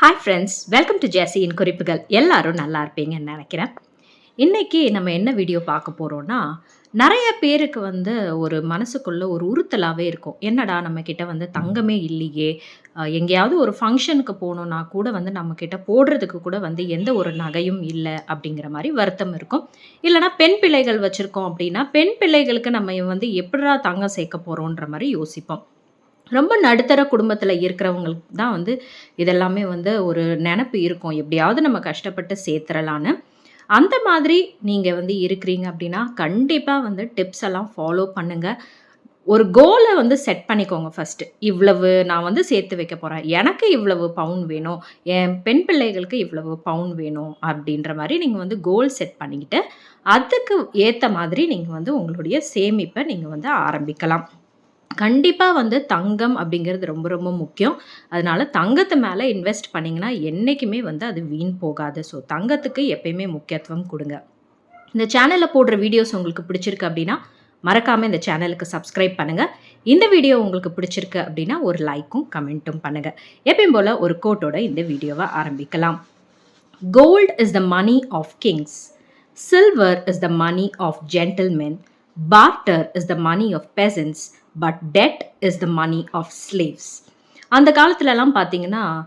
Hi friends, welcome to ஜெஸியின் குறிப்புகள். எல்லாரும் நல்லா இருப்பீங்கன்னு நினைக்கிறேன். இன்னைக்கு நம்ம என்ன வீடியோ பார்க்க போறோம்னா, நெறைய பேருக்கு ஒரு மனசுக்குள்ள ஒரு உறுத்தலாவே இருக்கும். என்னடா நம்ம கிட்ட தங்கமே இல்லையே! எங்கேயாவது ஒரு ஃபங்ஷனுக்கு போனோம்னா கூட நம்ம கிட்ட போடுறதுக்கு கூட எந்த ஒரு நகையும் இல்ல அப்படிங்கிற மாரி வருத்தம் இருக்கும். இல்லன்னா பெண் பிள்ளைகள் வச்சிருக்கோம் அப்படின்னா, பெண் பிள்ளைகளுக்கு நம்ம எப்புட்றா தங்கம் சேர்க்க போறோன்ற மாரி யோசிப்போம். ரொம்ப நடுத்தர குடும்பத்தில இருக்கிறவங்களுக்கு தான் இதெல்லாமே ஒரு நெனப்பு இருக்கும். எப்படியாவது நம்ம கஷ்டப்பட்டு சேர்த்துறலான்னு. அந்த மாதிரி நீங்க இருக்கிறீங்க அப்படின்னா, கண்டிப்பா டிப்ஸ் எல்லாம் ஃபாலோ பண்ணுங்க. ஒரு கோல செட் பண்ணிக்கோங்க ஃபர்ஸ்ட்டு. இவ்வளவு நான் சேர்த்து வைக்க போறேன். எனக்கு இவ்வளவு பவுன் வேணும். என் பெண் பிள்ளைகளுக்கு இவ்வளவு பவுன் வேணும். அப்படின்ற மாரி நீங்க கோல் செட் பண்ணிக்கிட்டு, அதுக்கு ஏத்த மாதிரி நீங்க உங்களுடைய சேமிப்ப நீங்க ஆரம்பிக்கலாம். கண்டிப்பா தங்கம் அப்படிங்கிறது ரொம்ப ரொம்ப முக்கியம். அதனால தங்கத்து மேல இன்வெஸ்ட் பண்ணீங்கன்னா, என்னைக்குமே அது வீண் போகாது. ஸோ தங்கத்துக்கு எப்பயுமே முக்கியத்துவம் குடுங்க. இந்த சேனல்ல போடுற வீடியோஸ் உங்களுக்கு பிடிச்சிருக்கு அப்படின்னா, மறக்காம இந்த சேனலுக்கு சப்ஸ்கிரைப் பண்ணுங்க. இந்த வீடியோ உங்களுக்கு பிடிச்சிருக்கு அப்படின்னா, ஒரு லைக்கும், கமெண்ட்டும் பண்ணுங்க. எப்பயும் போல ஒரு கோட்டோட இந்த வீடியோவ ஆரம்பிக்கலாம். Gold is the money of kings. Silver is the money of gentlemen. Barter is the money of peasants. But debt is the money of slaves. அந்த காலத்துலலாம் பார்த்தீங்கன்னா,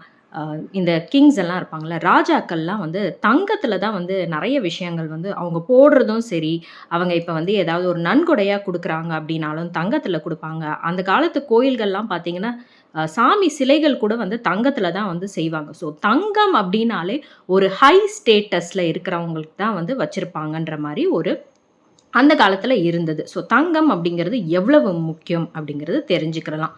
இந்த கிங்ஸ் எல்லாம் இருப்பாங்கல்ல, ராஜாக்கள்லாம் தங்கத்தில தான் நெறைய விஷயங்கள் அவங்க போடுறதும் சரி, அவங்க இப்ப ஏதாவது ஒரு நன்கொடையா குடுக்குறாங்க அப்படின்னாலும் தங்கத்தில குடுப்பாங்க. அந்த காலத்து கோயில்கள்லாம் பார்த்தீங்கன்னா, சாமி சிலைகள் கூட தங்கத்தில தான் செய்வாங்க. ஸோ தங்கம் அப்படின்னாலே ஒரு ஹை ஸ்டேட்டஸ்ல இருக்கிறவங்களுக்கு தான் வச்சிருப்பாங்கன்ற மாரி ஒரு அந்த காலத்துல இருந்தது. ஸோ தங்கம் அப்படிங்கிறது எவ்வளவு முக்கியம் அப்படிங்கிறது தெரிஞ்சுக்கிறலாம்.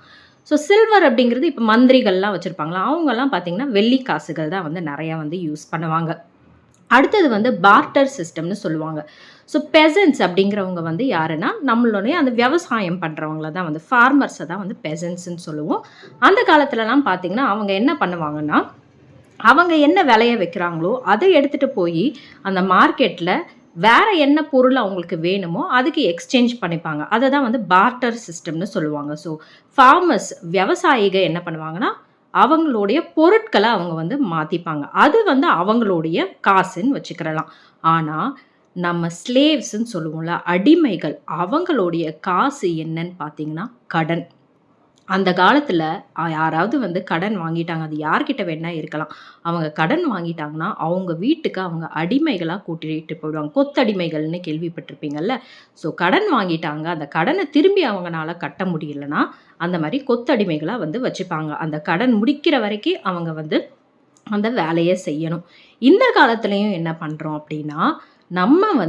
ஸோ சில்வர் அப்படிங்கிறது இப்ப மந்திரிகள்லாம் வச்சிருப்பாங்கல்ல, அவங்கலாம் பார்த்தீங்கன்னா, வெள்ளி காசுகள் தான் நெறையா யூஸ் பண்ணுவாங்க. அடுத்தது பார்ட்டர் சிஸ்டம்னு சொல்லுவாங்க. ஸோ பெசன்ட்ஸ் அப்படிங்கிறவங்க யாருன்னா, நம்மளுடைய அந்த விவசாயம் பண்றவங்கள தான் ஃபார்மர்ஸ தான் பெசன்ட்ஸ்ன்னு சொல்லுவோம். அந்த காலத்துலலாம் பார்த்தீங்கன்னா, அவங்க என்ன பண்ணுவாங்கன்னா, அவங்க என்ன விளைய வைக்கிறாங்களோ, அத எடுத்துட்டு போயி அந்த மார்க்கெட்ல வேற என்ன பொருள் அவங்களுக்கு வேணுமோ, அதுக்கு எக்ஸ்சேஞ்ச் பண்ணிப்பாங்க. அத தான் பார்ட்டர் சிஸ்டம்னு சொல்லுவாங்க. ஸோ ஃபார்மர்ஸ் விவசாயிக என்ன பண்ணுவாங்கன்னா, அவங்களுடைய பொருட்கள அவங்க மாத்திப்பாங்க. அது அவங்களுடைய காசுன்னு வச்சுக்கிறலாம். ஆனா, நம்ம ஸ்லேவ்ஸ்ன்னு சொல்லுவோம்ல, அடிமைகள். அவங்களுடைய காசு என்னன்னு பார்த்தீங்கன்னா, கடன். அந்த காலத்துல யாராவது கடன் வாங்கிட்டாங்க. அது யார்கிட்ட வேணா இருக்கலாம். அவங்க கடன் வாங்கிட்டாங்கன்னா, அவங்க வீட்டுக்கு அவங்க அடிமைகளா கூட்டிட்டு போயிடுவாங்க. கொத்தடிமைகள்னு கேள்விப்பட்டிருப்பீங்கல்ல. ஸோ கடன் வாங்கிட்டாங்க. அந்த கடன திரும்பி அவங்கனால கட்ட முடியலன்னா, அந்த மாரி கொத்தடிமைகளா வச்சுப்பாங்க. அந்த கடன் முடிக்கிற வரைக்கும் அவங்க அந்த வேலைய செய்யணும். இந்த காலத்துலயும் என்ன பண்றோம் அப்படின்னா, நம்ம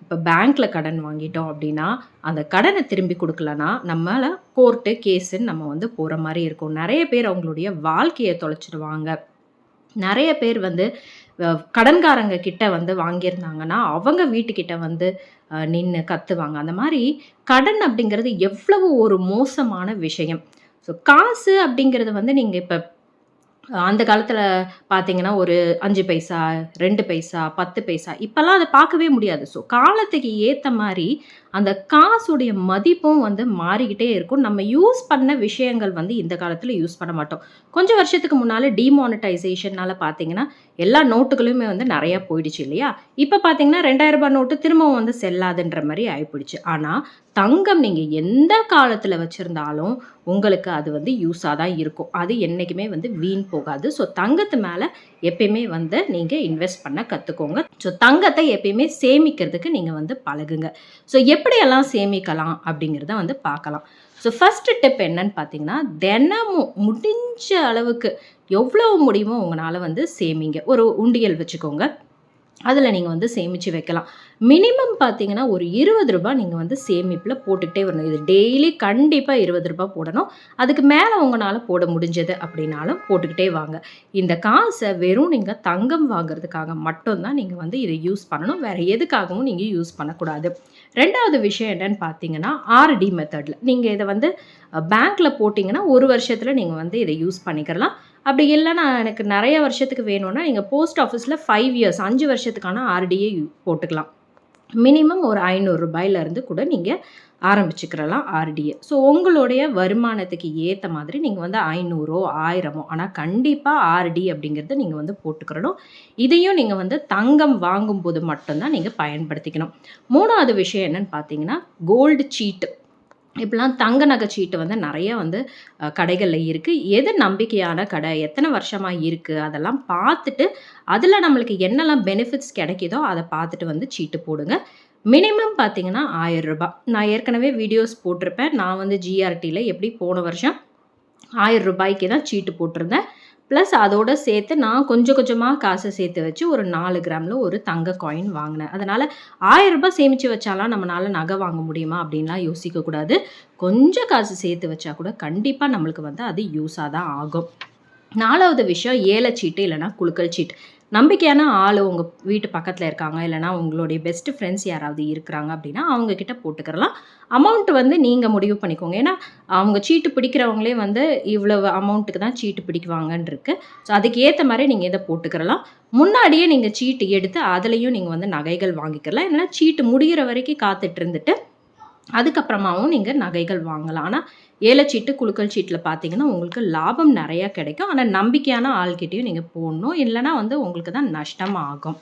இப்ப பேங்க்ல கடன் வாங்கிட்டோம் அப்படின்னா, அந்த கடன திரும்பி குடுக்கலன்னா, நம்மள கோர்ட்டு, கேஸுன்னு நம்ம போற மாரி இருக்கும். நெறைய பேர் அவங்களுடைய வாழ்க்கைய தொலைச்சிடுவாங்க. நெறைய பேர் கடன்காரங்க கிட்ட வாங்கியிருந்தாங்கன்னா, அவங்க வீட்டுக்கிட்ட நின்னு கத்துவாங்க. அந்த மாரி கடன் அப்படிங்கிறது எவ்வளவு ஒரு மோசமான விஷயம். ஸோ காசு அப்படிங்கிறது நீங்க இப்ப அந்த காலத்துல பார்த்தீங்கன்னா, ஒரு 5 பைசா, 2 பைசா, 10 பைசா இப்பல்லாம் அத பார்க்கவே முடியாது. ஸோ காலத்துக்கு ஏத்த மாரி அந்த காசுடைய மதிப்பும் மாறிக்கிட்டே இருக்கும். நம்ம யூஸ் பண்ண விஷயங்கள் இந்த காலத்துல யூஸ் பண்ண மாட்டோம். கொஞ்சம் வருஷத்துக்கு முன்னால டிமானிட்டைசேஷன்னால பார்த்தீங்கன்னா, எல்லா நோட்டுகளுமே நெறையா போயிடுச்சு இல்லையா? இப்ப பார்த்தீங்கன்னா, ரூ. 2000 நோட்டு திரும்பவும் செல்லாதுன்ற மாரி ஆயிப்போயிடுச்சு. ஆனா, தங்கம் நீங்க எந்த காலத்துல வச்சிருந்தாலும், உங்களுக்கு அது யூஸா தான் இருக்கும். அது என்னைக்குமே வீண் போகாது. ஸோ தங்கத்து மேல எப்பயுமே நீங்க இன்வெஸ்ட் பண்ண கத்துக்கோங்க. ஸோ தங்கத்த எப்பயுமே சேமிக்கிறதுக்கு நீங்க பழகுங்க. ஸோ எப்படியெல்லாம் சேமிக்கலாம் அப்படிங்கிறத பார்க்கலாம். ஸோ ஃபர்ஸ்ட்டு டிப் என்னன்னு பார்த்தீங்கன்னா, தினமும் முடிஞ்ச அளவுக்கு எவ்வளவு முடியுமோ உங்கனால சேமிங்க. ஒரு உண்டியல் வச்சுக்கோங்க. அதில நீங்க சேமிச்சு வைக்கலாம். மினிமம் பார்த்தீங்கன்னா, ஒரு ரூ. 20 நீங்க சேமிப்புல போட்டுக்கிட்டே வரணும். இது டெய்லி கண்டிப்பா ரூ. 20 போடணும். அதுக்கு மேல உங்கனால போட முடிஞ்சது அப்படின்னாலும் போட்டுக்கிட்டே வாங்க. இந்த காச வெறும் நீங்க தங்கம் வாங்குறதுக்காக மட்டும் தான் நீங்க இத யூஸ் பண்ணணும். வேற எதுக்காகவும் நீங்க யூஸ் பண்ணக்கூடாது. 2வது விஷயம் என்னன்னு பார்த்தீங்கன்னா, ஆர்டி மெத்தட்ல. நீங்க இத பேங்க்ல போட்டீங்கன்னா, 1 வருஷத்துல நீங்க இத யூஸ் பண்ணிக்கிறலாம். அப்படி இல்லன்னா, எனக்கு நெறைய வருஷத்துக்கு வேணும்னா, நீங்க போஸ்ட் ஆஃபீஸ்ல 5 இயர்ஸ் 5 வருஷத்துக்கான ஆர்டியே போட்டுக்கலாம். மினிமம் ஒரு ரூ. 500 கூட நீங்க ஆரம்பிச்சுக்கிறலாம் ஆர்டியை. ஸோ உங்களுடைய வருமானத்துக்கு ஏற்ற மாதிரி நீங்கள் வந்து 500 1000 ஆனால் கண்டிப்பாக ஆர்டி அப்படிங்கிறத நீங்கள் வந்து போட்டுக்கிறணும். இதையும் நீங்கள் வந்து தங்கம் வாங்கும்போது மட்டும்தான் நீங்கள் பயன்படுத்திக்கணும். 3வது விஷயம் என்னன்னு பார்த்தீங்கன்னா, கோல்டு சீட்டு. இப்போலாம் தங்க நகை சீட்டு வந்து நிறைய வந்து கடைகளில் இருக்குது. எது நம்பிக்கையான கடை, எத்தனை வருஷமாக இருக்குது, அதெல்லாம் பார்த்துட்டு அதில் நம்மளுக்கு என்னெல்லாம் பெனிஃபிட்ஸ் கிடைக்குதோ அதை பார்த்துட்டு வந்து சீட்டு போடுங்க. மினிமம் பார்த்தீங்கன்னா ரூ. 1000. நான் ஏற்கனவே வீடியோஸ் போட்டிருப்பேன். நான் வந்து ஜிஆர்டியில் எப்படி போன வருஷம் ரூ. 1000 தான் சீட்டு போட்டிருந்தேன். ப்ளஸ் அதோட சேர்த்து நான் கொஞ்சம் கொஞ்சமாக காசை சேர்த்து வச்சு ஒரு 4 கிராமில் ஒரு தங்க காயின் வாங்கினேன். அதனால் ரூ. 1000 சேமித்து வச்சாலாம் நம்மளால் நகை வாங்க முடியுமா அப்படின்லாம் யோசிக்கக்கூடாது. கொஞ்சம் காசு சேர்த்து வச்சா கூட கண்டிப்பாக நம்மளுக்கு வந்து அது யூஸாக தான் ஆகும். 4வது விஷயம் ஏலச்சீட்டு இல்லைனா குலுக்கல் சீட்டு. நம்பிக்கையான ஆள் உங்கள் வீட்டு பக்கத்தில் இருக்காங்க, இல்லைனா உங்களுடைய பெஸ்ட் ஃப்ரெண்ட்ஸ் யாராவது இருக்கிறாங்க அப்படின்னா அவங்கக்கிட்ட போட்டுக்கிறலாம். அமௌண்ட் வந்து நீங்கள் முடிவு பண்ணிக்கோங்க. ஏன்னா அவங்க சீட்டு பிடிக்கிறவங்களே வந்து இவ்வளவு அமௌண்ட்டுக்கு தான் சீட்டு பிடிக்குவாங்கன்னு இருக்குது. ஸோ அதுக்கு ஏற்ற மாதிரி நீங்கள் இதை போட்டுக்கிறலாம். முன்னாடியே நீங்கள் சீட்டு எடுத்து அதுலேயும் நீங்கள் வந்து நகைகள் வாங்கிக்கலாம். இல்லைனா சீட்டு முடிகிற வரைக்கும் காத்துட்டு இருந்துட்டு அதுக்கப்புறமாவும் நீங்கள் நகைகள் வாங்கலாம். ஆனால் ஏலச்சீட்டு குலுக்கல் சீட்டில் பார்த்தீங்கன்னா உங்களுக்கு லாபம் நிறையா கிடைக்கும். ஆனால் நம்பிக்கையான ஆள்கிட்டையும் நீங்கள் போடணும், இல்லைனா வந்து உங்களுக்கு தான் நஷ்டம் ஆகும்.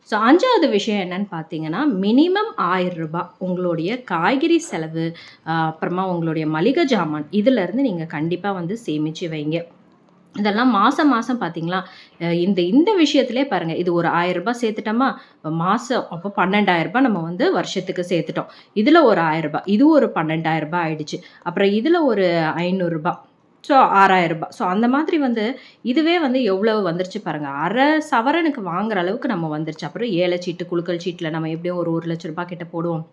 ஸோ 5வது விஷயம் என்னன்னு பார்த்தீங்கன்னா, மினிமம் ரூ. 1000 உங்களுடைய காய்கறி செலவு, அப்புறமா உங்களுடைய மளிகை ஜாமான் இதிலேருந்து நீங்கள் கண்டிப்பாக வந்து சேமித்து வைங்க. இதெல்லாம் மாதம் மாதம் பார்த்தீங்களா, இந்த விஷயத்திலே பாருங்கள், இது ஒரு ரூ. 1000 சேர்த்துட்டோமா மாதம், அப்போ ரூ. 12,000 நம்ம வந்து வருஷத்துக்கு சேர்த்துட்டோம். இதில் ஒரு ரூ. 1000, இது ஒரு ரூ. 12,000 ஆயிடுச்சு. அப்புறம் இதில் ஒரு ரூ. 500, ஸோ ரூ. 6,000. ஸோ அந்த மாதிரி வந்து இதுவே வந்து எவ்வளவு வந்துருச்சு பாருங்கள். அரை சவரனுக்கு வாங்குற அளவுக்கு நம்ம வந்துருச்சு. அப்புறம் ஏலச்சீட்டு குலுக்கல் சீட்டில் நம்ம எப்படியும் ஒரு ₹1,00,000 கிட்ட போடுவோம்.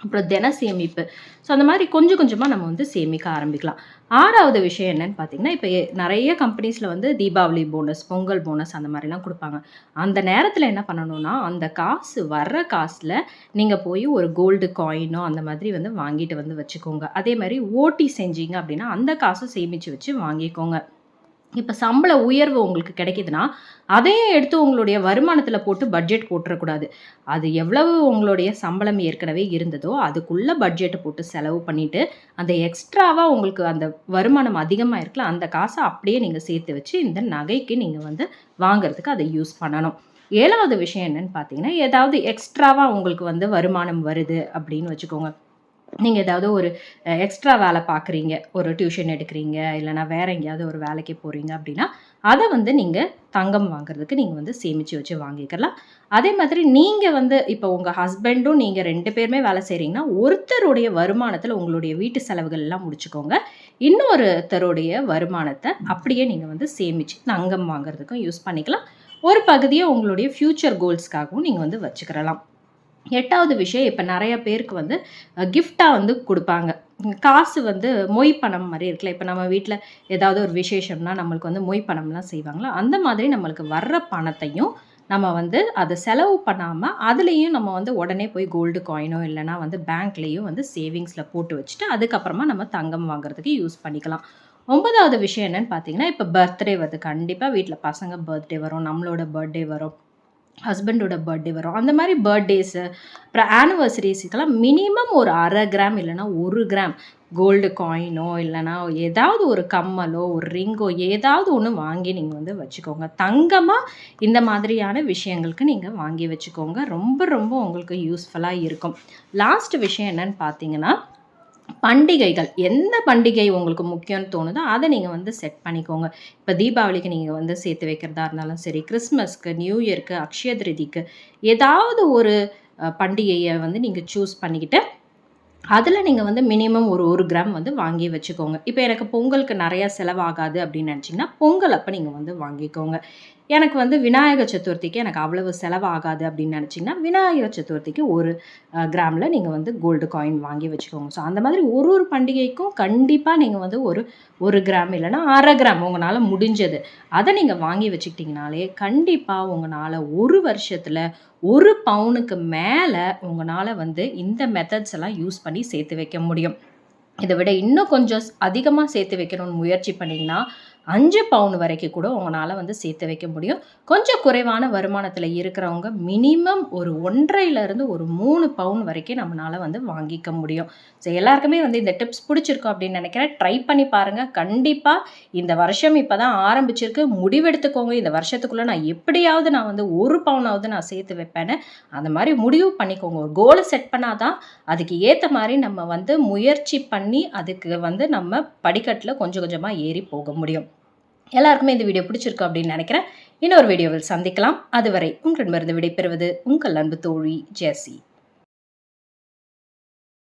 அப்புறம் தின சேமிப்பு. ஸோ அந்த மாதிரி கொஞ்சம் கொஞ்சமாக நம்ம வந்து சேமிக்க ஆரம்பிக்கலாம். 6வது விஷயம் என்னன்னு பார்த்தீங்கன்னா, இப்போ நிறைய கம்பெனிஸில் வந்து தீபாவளி போனஸ், பொங்கல் போனஸ் அந்த மாதிரிலாம் கொடுப்பாங்க. அந்த நேரத்தில் என்ன பண்ணணும்னா, அந்த காசு வர்ற காசில் நீங்கள் போய் ஒரு கோல்டு காயினோ அந்த மாதிரி வந்து வாங்கிட்டு வந்து வச்சுக்கோங்க. அதே மாதிரி ஓடி செஞ்சீங்க அப்படின்னா அந்த காசை சேமித்து வச்சு வாங்கிக்கோங்க. இப்போ சம்பள உயர்வு உங்களுக்கு கிடைக்குதுன்னா, அதையும் எடுத்து உங்களுடைய வருமானத்தில் போட்டு பட்ஜெட் போட்டுறக்கூடாது. அது எவ்வளவு உங்களுடைய சம்பளம் ஏற்கனவே இருந்ததோ, அதுக்குள்ள பட்ஜெட் போட்டு செலவு பண்ணிட்டு, அந்த எக்ஸ்ட்ராவா உங்களுக்கு அந்த வருமானம் அதிகமாக இருக்குல்ல, அந்த காசை அப்படியே நீங்கள் சேர்த்து வச்சு இந்த நகைக்கு நீங்கள் வந்து வாங்குறதுக்கு அதை யூஸ் பண்ணணும். 7வது விஷயம் என்னன்னு பார்த்தீங்கன்னா, ஏதாவது எக்ஸ்ட்ராவா உங்களுக்கு வந்து வருமானம் வருது அப்படின்னு வச்சுக்கோங்க. நீங்கள் ஏதாவது ஒரு எக்ஸ்ட்ரா வேலை பார்க்குறீங்க, ஒரு டியூஷன் எடுக்கிறீங்க, இல்லைனா வேறு எங்கேயாவது ஒரு வேலைக்கு போகிறீங்க அப்படின்னா, அதை வந்து நீங்கள் தங்கம் வாங்குறதுக்கு நீங்கள் வந்து சேமித்து வச்சு வாங்கிக்கலாம். அதே மாதிரி நீங்கள் வந்து இப்போ உங்கள் ஹஸ்பண்டும் நீங்கள் 2 பேருமே வேலை செய்கிறீங்கன்னா, ஒருத்தருடைய வருமானத்தில் உங்களுடைய வீட்டு செலவுகள் எல்லாம் முடிச்சுக்கோங்க. இன்னொருத்தருடைய வருமானத்தை அப்படியே நீங்கள் வந்து சேமித்து தங்கம் வாங்குறதுக்கும் யூஸ் பண்ணிக்கலாம். ஒரு பகுதியை உங்களுடைய ஃப்யூச்சர் கோல்ஸ்க்காகவும் நீங்கள் வந்து வச்சுக்கிறலாம். 8வது விஷயம், இப்போ நிறைய பேருக்கு வந்து கிஃப்டாக வந்து கொடுப்பாங்க. காசு வந்து மொய் பணம் மாதிரி இருக்குல்ல. இப்போ நம்ம வீட்டில் ஏதாவது ஒரு விசேஷம்னா நம்மளுக்கு வந்து மொய் பணம்லாம் செய்வாங்களா, அந்த மாதிரி நம்மளுக்கு வர்ற பணத்தையும் நம்ம வந்து அதை செலவு பண்ணாமல் அதுலேயும் நம்ம வந்து உடனே போய் கோல்டு காயினோ இல்லைனா வந்து பேங்க்லேயும் வந்து சேவிங்ஸில் போட்டு வச்சுட்டு அதுக்கப்புறமா நம்ம தங்கம் வாங்குறதுக்கு யூஸ் பண்ணிக்கலாம். 9வது விஷயம் என்னன்னு பார்த்தீங்கன்னா, இப்போ பர்த்டே வருது. கண்டிப்பாக வீட்டில் பசங்க பர்த்டே வரும், நம்மளோட பர்த்டே வரும், ஹஸ்பண்டோட பர்த்டே வரும். அந்த மாதிரி பர்த்டேஸு, அப்புறம் ஆனிவர்சரிஸுக்கெல்லாம் மினிமம் ஒரு 1/2 கிராம் இல்லைனா 1 கிராம் கோல்டு காயினோ இல்லைனா ஏதாவது ஒரு கம்மலோ ஒரு ரிங்கோ ஏதாவது ஒன்று வாங்கி நீங்கள் வந்து வச்சுக்கோங்க. தங்கமாக இந்த மாதிரியான விஷயங்களுக்கு நீங்கள் வாங்கி வச்சுக்கோங்க. ரொம்ப ரொம்ப உங்களுக்கு யூஸ்ஃபுல்லாக இருக்கும். லாஸ்ட் விஷயம் என்னன்னு பார்த்தீங்கன்னா, பண்டிகைகள். எந்த பண்டிகை உங்களுக்கு முக்கியம்னு தோணுதோ அதை நீங்கள் வந்து செட் பண்ணிக்கோங்க. இப்போ தீபாவளிக்கு நீங்கள் வந்து சேர்த்து வைக்கிறதா இருந்தாலும் சரி, கிறிஸ்மஸ்க்கு, நியூ இயர்க்கு, அக்ஷய திருதிக்கு ஏதாவது ஒரு பண்டிகையை வந்து நீங்கள் சூஸ் பண்ணிக்கிட்டு அதில் நீங்கள் வந்து மினிமம் ஒரு 1 கிராம் வந்து வாங்கி வச்சுக்கோங்க. இப்போ எனக்கு பொங்கலுக்கு நிறையா செலவாகாது அப்படின்னு நினச்சிங்கன்னா, பொங்கல் அப்போ நீங்கள் வந்து வாங்கிக்கோங்க. எனக்கு வந்து விநாயகர் சதுர்த்திக்கு எனக்கு அவ்வளவு செலவாகாது அப்படின்னு நினச்சிங்கன்னா, விநாயகர் சதுர்த்திக்கு 1 கிராமில் நீங்கள் வந்து கோல்டு காயின் வாங்கி வச்சுக்கோங்க. ஸோ அந்த மாதிரி ஒரு ஒரு பண்டிகைக்கும் கண்டிப்பாக நீங்கள் வந்து ஒரு 1 கிராம் இல்லைனா 1/2 கிராம் உங்களால் முடிஞ்சது அதை நீங்கள் வாங்கி வச்சுக்கிட்டிங்கனாலே கண்டிப்பாக உங்களால் ஒரு வருஷத்தில் 1 பவுனுக்கு மேலே உங்களால் வந்து இந்த மெத்தட்ஸ் எல்லாம் யூஸ் பண்ணி சேர்த்து வைக்க முடியும். இதை விட இன்னும் கொஞ்சம் அதிகமாக சேர்த்து வைக்கணும்னு முயற்சி பண்ணிங்கன்னா 5 பவுன் வரைக்கும் கூட உங்களால வந்து சேர்த்து வைக்க முடியும். கொஞ்சம் குறைவான வருமானத்தில இருக்கிறவங்க மினிமம் ஒரு 1.5லிருந்து ஒரு 3 பவுன் வரைக்கும் நம்மளால வந்து வாங்கிக்க முடியும். ஸோ எல்லாருக்குமே வந்து இந்த டிப்ஸ் பிடிச்சிருக்கும் அப்படின்னு நினைக்கிறேன். ட்ரை பண்ணி பாருங்க. கண்டிப்பா இந்த வருஷம் இப்பதான் ஆரம்பிச்சிருக்கு. முடிவெடுத்துக்கோங்க. இந்த வருஷத்துக்குள்ள நான் வந்து 1 பவுனாவது நான் சேர்த்து வைப்பேன்னு. அந்த மாரி முடிவு பண்ணிக்கோங்க. ஒரு கோல செட் பண்ணா தான் அதுக்கு ஏத்த மாரி நம்ம வந்து முயற்சி பண்ணி அதுக்கு வந்து நம்ம படிக்கட்டுல கொஞ்சம் கொஞ்சமா ஏறி போக முடியும். எல்லாருக்குமே இந்த வீடியோ பிடிச்சிருக்கு அப்படின்னு நினைக்கிறேன். இன்னொரு வீடியோவில் சந்திக்கலாம். அதுவரை உங்களிடமிருந்து விடைபெறுவது உங்கள் அன்பு தோழி ஜெசி.